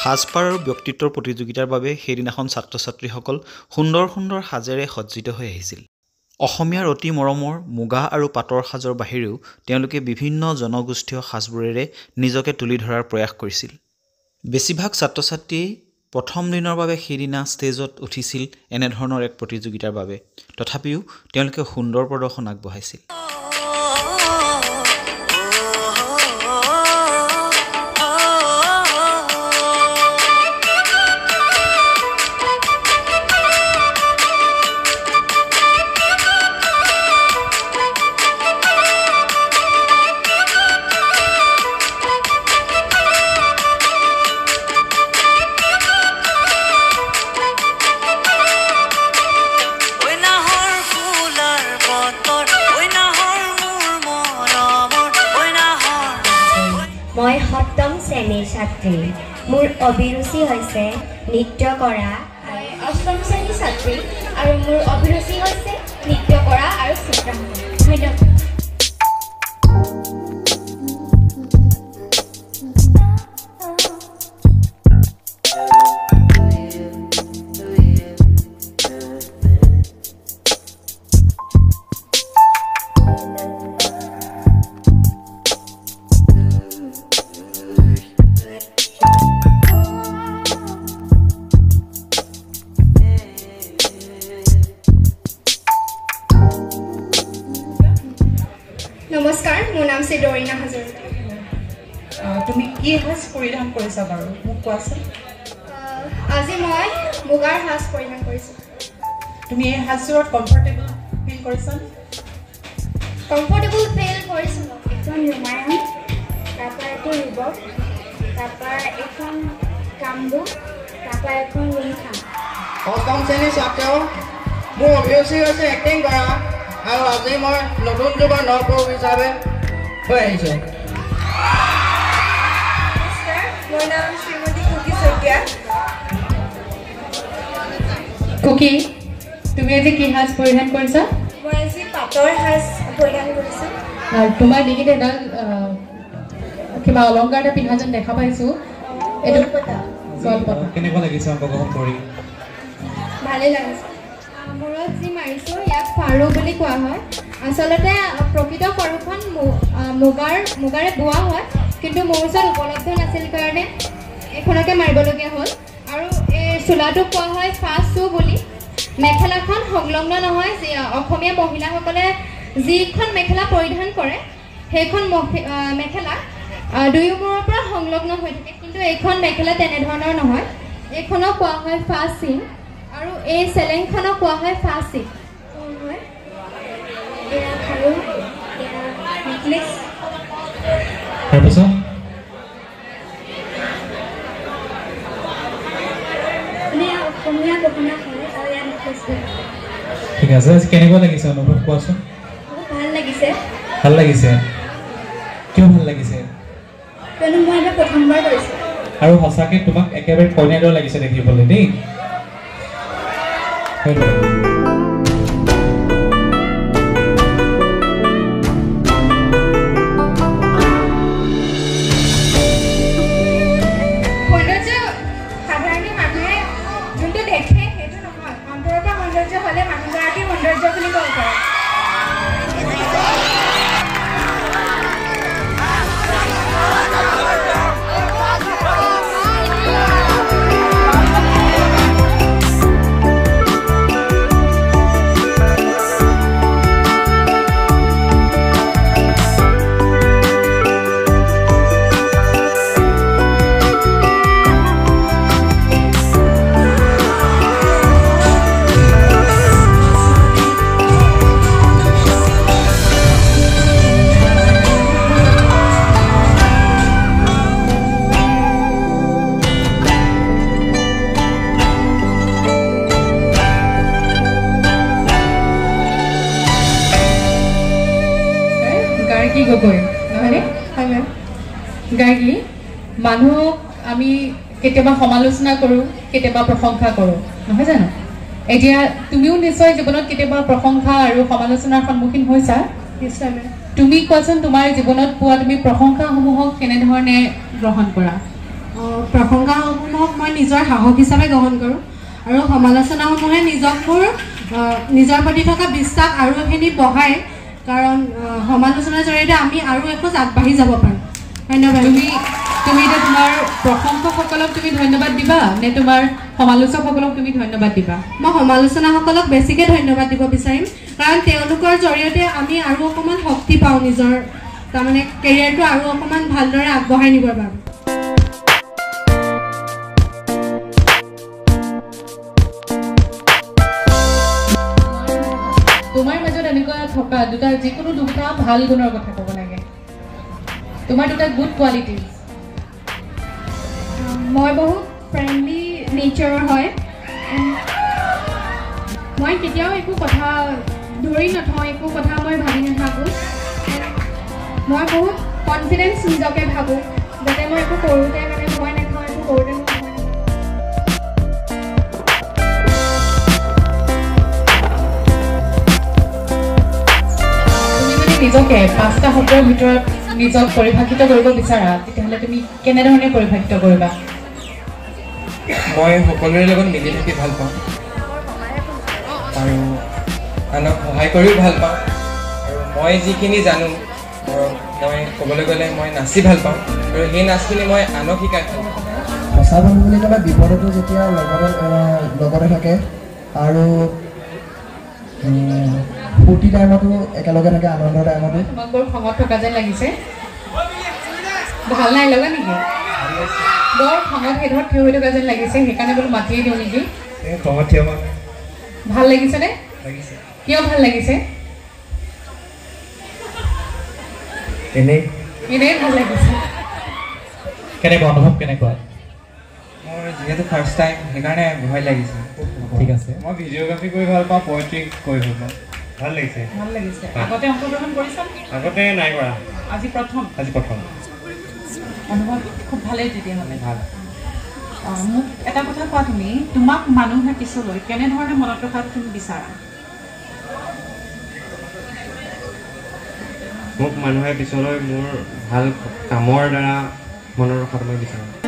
সাজপাৰ আৰু ব্যক্তিত্বৰ প্ৰতিযোগিতাৰ বাবে সেইদিনাখন ছাত্ৰ-ছাত্ৰীসকল সুন্দৰ সুন্দৰ সাজেৰে সজ্জিত হৈ আহিছিল। অসমীয়াৰ অতি মৰমৰ মুগা আৰু পাটৰ সাজৰ বাহিৰেও তেওঁলোকে বিভিন্ন জনগোষ্ঠীয় সাজবোৰেৰে নিজকে তুলি ধৰাৰ প্ৰয়াস কৰিছিল। বেছিভাগ ছাত্ৰ-ছাত্ৰীয়ে প্ৰথম দিনৰ বাবে সেইদিনা ষ্টেজত উঠিছিল এনেধৰণৰ এক প্ৰতিযোগিতাৰ বাবে। তথাপিও তেওঁলোকে সুন্দৰ প্ৰদৰ্শন আগবঢ়াইছিল। মই সপ্তম শ্ৰেণীৰ ছাত্ৰী। মোৰ অভিৰুচি হৈছে নৃত্য কৰা। অষ্টম শ্ৰেণীৰ ছাত্ৰী আৰু মোৰ অভিৰুচি হৈছে নৃত্য কৰা আৰু চিত্ৰাংকন। ধন্যবাদ। নমস্কাৰ, মোৰ নাম ডৰিনা হাজৰিকা। তুমি কি সাজ পৰিধান কৰিছা বাৰু মোক কোৱাচোন। আজি মই মুগাৰ সাজ পৰিধান কৰিছোঁ। তুমি এই সাজযোৰত কমফৰ্টেবল ফিল কৰিছানে? কমফৰ্টেবল ফিল কৰিছোঁ। এখন ৰুমায়ন, তাৰপৰা এইটো ৰিবক, তাৰপৰা এখন কামবু, তাৰপৰা এখন ৰুমখান। অষ্টম শ্ৰেণীৰ ছাত্ৰ। মোৰ অভিৰুচি হৈছে এক্টিং কৰা আৰু আজি মই নতুন যুগৰ নৱপ্ৰভু হিচাপে হৈ আহিছোঁ। নমস্কাৰ, মোৰ নাম শ্ৰীমতী কুকি শইকীয়া। কুকি, তুমি আজি কি সাজ পৰিধান কৰিছা? মই আজি পাটৰ সাজ পৰিধান কৰিছোঁ। আৰু তোমাৰ ডিঙিত এডাল কিবা অলংকাৰ এটা পিন্ধা যেন দেখা পাইছোঁ। এইটো কেনেকুৱা লাগিছে অংশগ্ৰহণ কৰি? ভালেই লাগিছে। মূৰত যি মাৰিছোঁ ইয়াক ফাৰু বুলি কোৱা হয়। আচলতে প্ৰকৃত ফাৰুখন মুগাৰে বোৱা হয়, কিন্তু মোৰ ওচৰত উপলব্ধ নাছিল কাৰণে এইখনকে মাৰিবলগীয়া হ'ল। আৰু এই চোলাটোক কোৱা হয় ফাচু বুলি। মেখেলাখন সংলগ্ন নহয়। অসমীয়া মহিলাসকলে যিখন মেখেলা পৰিধান কৰে সেইখন মেখেলা দুয়োমূৰৰ পৰা সংলগ্ন হৈ থাকে, কিন্তু এইখন মেখেলা তেনেধৰণৰ নহয়। এইখনক কোৱা হয় ফাচিন আৰু এই চেলেংখনক কোৱা হয় ফাচি। নেকলেছ। তাৰপিছত অসমীয়া গহনা হয় আৰু ইয়াত নেকলেছ। ঠিক আছে, কেনেকুৱা লাগিছে অনুভৱ কোৱাচোন? বহুত ভাল লাগিছে। ভাল লাগিছে? কিয় ভাল লাগিছে? কিয়নো মই এটা প্ৰথমবাৰ কৰিছোঁ। আৰু সঁচাকৈ তোমাক একেবাৰে কইনাৰ দৰে লাগিছে দেখিবলৈ দেই। সাধাৰণতে মানুহে যোনটো দেখে সেইটো নহয়, অন্তৰৰ পৰা সৌন্দৰ্য হ'লে মানুহগৰাকী সৌন্দৰ্য বুলি ক'ব পাৰে। গাৰ্গী গগৈ নহয়নে? হয়। গাৰ্গী, মানুহক আমি কেতিয়াবা সমালোচনা কৰোঁ, কেতিয়াবা প্ৰশংসা কৰোঁ, নহয় জানো? এতিয়া তুমিও নিশ্চয় জীৱনত কেতিয়াবা প্ৰশংসা আৰু সমালোচনাৰ সন্মুখীন হৈছা। নিশ্চয় মেম। তুমি কোৱাচোন, তোমাৰ জীৱনত পোৱা তুমি প্ৰশংসাসমূহক কেনেধৰণে গ্ৰহণ কৰা? প্ৰশংসাসমূহক মই নিজৰ সাহস হিচাপে গ্ৰহণ কৰোঁ আৰু সমালোচনাসমূহে নিজক মোৰ নিজৰ প্ৰতি থকা বিশ্বাস আৰু এখিনি বঢ়ায় কাৰণ সমালোচনাৰ জৰিয়তে আমি আৰু এখোজ আগবাঢ়ি যাব পাৰোঁ ধন্যবাদ তুমি এতিয়া তোমাৰ প্ৰশংসকসকলক তুমি ধন্যবাদ দিবা নে তোমাৰ সমালোচকসকলক তুমি ধন্যবাদ দিবা মই সমালোচনাসকলক বেছিকৈ ধন্যবাদ দিব বিচাৰিম কাৰণ তেওঁলোকৰ জৰিয়তে আমি আৰু অকণমান শক্তি পাওঁ নিজৰ তাৰমানে কেৰিয়াৰটো আৰু অকণমান ভালদৰে আগবঢ়াই নিবৰ বাবে তোমাৰ মাজত এনেকুৱা থকা যিকোনো দুটা ভাল গুণৰ কথা ক'ব লাগে তোমাৰ দুটা গুড কোৱালিটিজ মই বহুত ফ্ৰেণ্ডলি নেচাৰৰ হয় মই কেতিয়াও একো কথা ধৰি নথওঁ একো কথা মই ভাবি নাথাকোঁ মই বহুত কনফিডেঞ্চ নিজকে ভাবোঁ যাতে মই একো কৰোঁতে মানে ভয় নাখাওঁ একো কৰোঁতে মই ভয় নাখাওঁ তুমি যদি নিজকে 5টা শব্দৰ ভিতৰত নিজক পৰিভাষিত কৰিব বিচাৰা তেতিয়াহ'লে তুমি কেনেধৰণে পৰিভাষিত কৰিবা মই সকলোৰে লগত মিলি থাকি ভাল পাওঁ আৰু আনক সহায় কৰিও ভাল পাওঁ আৰু মই যিখিনি জানো মই ক'বলৈ গ'লে মই নাচি ভাল পাওঁ আৰু সেই নাচখিনি মই আনক শিকাই ভাল পাওঁ সঁচা বন্ধু বুলি ক'লে বিপদতো যেতিয়া লগতে থাকে আৰু ফূৰ্তি টাইমতো একেলগে থাকে আনন্দৰ টাইমতো তোমাক বৰ খঙত থকা যেন লাগিছে ভাল নাই লগা নেকি বৰ খঙত সেইধৰত থিয় হৈ থকা যেন লাগিছে সেইকাৰণে বোলো মাতিয়ে দিওঁ নেকি খঙত থিয় ভাল লাগিছেনে কিয় ভাল লাগিছে এনেই ভাল লাগিছে কেনেকুৱা অনুভৱ কেনেকুৱা মোৰ যিহেতু ফাৰ্ষ্ট টাইম সেইকাৰণে ভয় লাগিছে ঠিক আছে মই ভিডিঅ'গ্ৰাফী কৰি ভাল পাওঁ পয়েট্ৰি কৰি ভাল পাওঁ ভাল লাগিছে আগতে অংশগ্ৰহণ কৰিছা আগতে নাই কৰা আজি প্ৰথম অনুভৱ খুব ভালেই তেতিয়াহ'লে ভাল মোক এটা কথা কোৱা তুমি তোমাক মানুহে পিছলৈ কেনেধৰণে মনত ৰখাটো তুমি বিচাৰা মোক মানুহে পিছলৈ মোৰ ভাল কামৰ দ্বাৰা মনত ৰখাটো মই বিচাৰোঁ